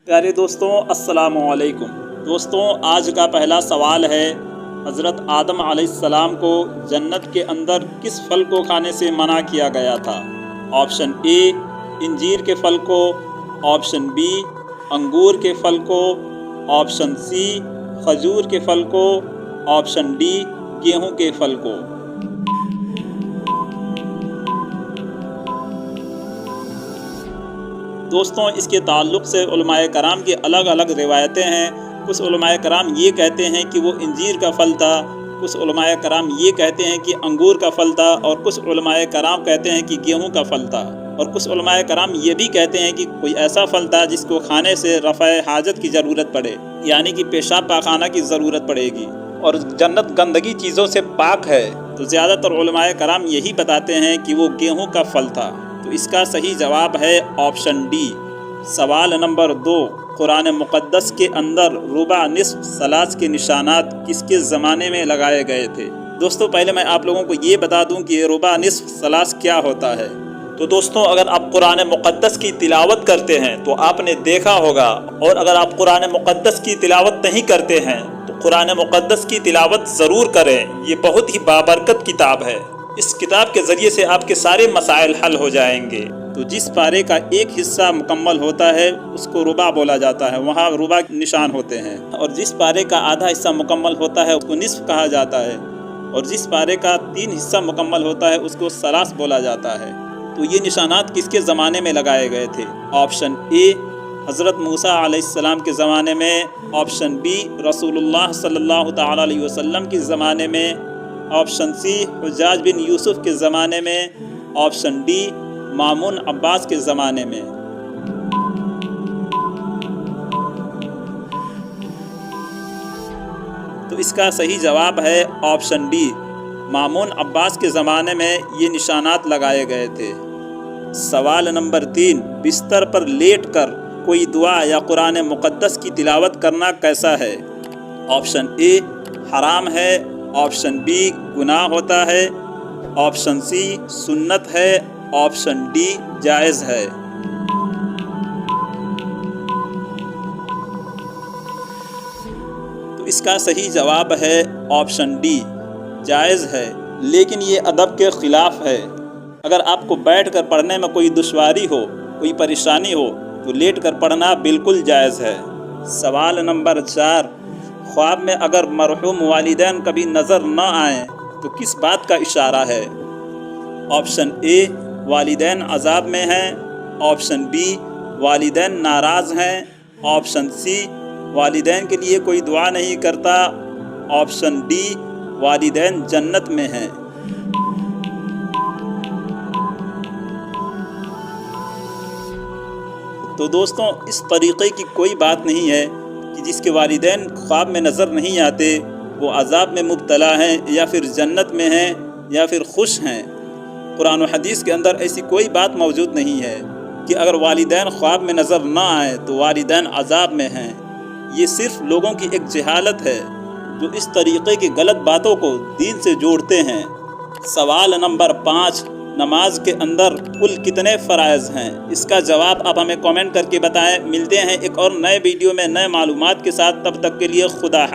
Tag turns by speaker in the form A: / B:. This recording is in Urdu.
A: پیارے دوستوں السلام علیکم۔ دوستوں آج کا پہلا سوال ہے، حضرت آدم علیہ السلام کو جنت کے اندر کس پھل کو کھانے سے منع کیا گیا تھا؟ آپشن اے انجیر کے پھل کو، آپشن بی انگور کے پھل کو، آپشن سی کھجور کے پھل کو، آپشن ڈی گیہوں کے پھل کو۔ دوستوں اس کے تعلق سے علماء کرام کی الگ الگ روایتیں ہیں۔ کچھ علماء کرام یہ کہتے ہیں کہ وہ انجیر کا پھل تھا، کچھ علماء کرام یہ کہتے ہیں کہ انگور کا پھل تھا، اور کچھ علماء کرام کہتے ہیں کہ گیہوں کا پھل تھا، اور کچھ علماء کرام یہ بھی کہتے ہیں کہ کوئی ایسا پھل تھا جس کو کھانے سے رفع حاجت کی ضرورت پڑے، یعنی کہ پیشاب پاخانہ کی ضرورت پڑے گی، اور جنت گندگی چیزوں سے پاک ہے۔ تو زیادہ تر علماء کرام یہی بتاتے ہیں کہ وہ گیہوں کا پھل تھا۔ تو اس کا صحیح جواب ہے آپشن ڈی۔ سوال نمبر 2، قرآن مقدس کے اندر ربع، نصف، ثلاث کے نشانات کس کے زمانے میں لگائے گئے تھے؟ دوستوں پہلے میں آپ لوگوں کو یہ بتا دوں کہ ربع، نصف، ثلاث کیا ہوتا ہے۔ تو دوستوں اگر آپ قرآن مقدس کی تلاوت کرتے ہیں تو آپ نے دیکھا ہوگا، اور اگر آپ قرآن مقدس کی تلاوت نہیں کرتے ہیں تو قرآن مقدس کی تلاوت ضرور کریں۔ یہ بہت ہی بابرکت کتاب ہے۔ اس کتاب کے ذریعے سے آپ کے سارے مسائل حل ہو جائیں گے۔ تو جس پارے کا ایک حصہ مکمل ہوتا ہے اس کو ربع بولا جاتا ہے، وہاں ربع نشان ہوتے ہیں، اور جس پارے کا آدھا حصہ مکمل ہوتا ہے اس کو نصف کہا جاتا ہے، اور جس پارے کا 3 حصہ مکمل ہوتا ہے اس کو ثلاث بولا جاتا ہے۔ تو یہ نشانات کس کے زمانے میں لگائے گئے تھے؟ آپشن اے حضرت موسیٰ علیہ السلام کے زمانے میں، آپشن بی رسول اللہ صلی اللہ تعالیٰ علیہ وسلم کے زمانے میں، آپشن سی حجاج بن یوسف کے زمانے میں، آپشن ڈی مامون عباس کے زمانے میں۔ تو اس کا صحیح جواب ہے آپشن ڈی، مامون عباس کے زمانے میں یہ نشانات لگائے گئے تھے۔ سوال نمبر 3، بستر پر لیٹ کر کوئی دعا یا قرآن مقدس کی تلاوت کرنا کیسا ہے؟ آپشن اے حرام ہے، آپشن بی گناہ ہوتا ہے، آپشن سی سنت ہے، آپشن ڈی جائز ہے۔ تو اس کا صحیح جواب ہے آپشن ڈی، جائز ہے، لیکن یہ ادب کے خلاف ہے۔ اگر آپ کو بیٹھ کر پڑھنے میں کوئی دشواری ہو، کوئی پریشانی ہو تو لیٹ کر پڑھنا بالکل جائز ہے۔ سوال نمبر 4، خواب میں اگر مرحوم والدین کبھی نظر نہ آئیں تو کس بات کا اشارہ ہے؟ آپشن اے والدین عذاب میں ہیں، آپشن بی والدین ناراض ہیں، آپشن سی والدین کے لیے کوئی دعا نہیں کرتا، آپشن ڈی والدین جنت میں ہیں۔ تو دوستوں اس طریقے کی کوئی بات نہیں ہے کہ جس کے والدین خواب میں نظر نہیں آتے وہ عذاب میں مبتلا ہیں، یا پھر جنت میں ہیں، یا پھر خوش ہیں۔ قرآن و حدیث کے اندر ایسی کوئی بات موجود نہیں ہے کہ اگر والدین خواب میں نظر نہ آئے تو والدین عذاب میں ہیں۔ یہ صرف لوگوں کی ایک جہالت ہے جو اس طریقے کی غلط باتوں کو دین سے جوڑتے ہیں۔ سوال نمبر 5، نماز کے اندر کل کتنے فرائض ہیں؟ اس کا جواب آپ ہمیں کامنٹ کر کے بتائیں۔ ملتے ہیں ایک اور نئے ویڈیو میں نئے معلومات کے ساتھ، تب تک کے لیے خدا حافظ۔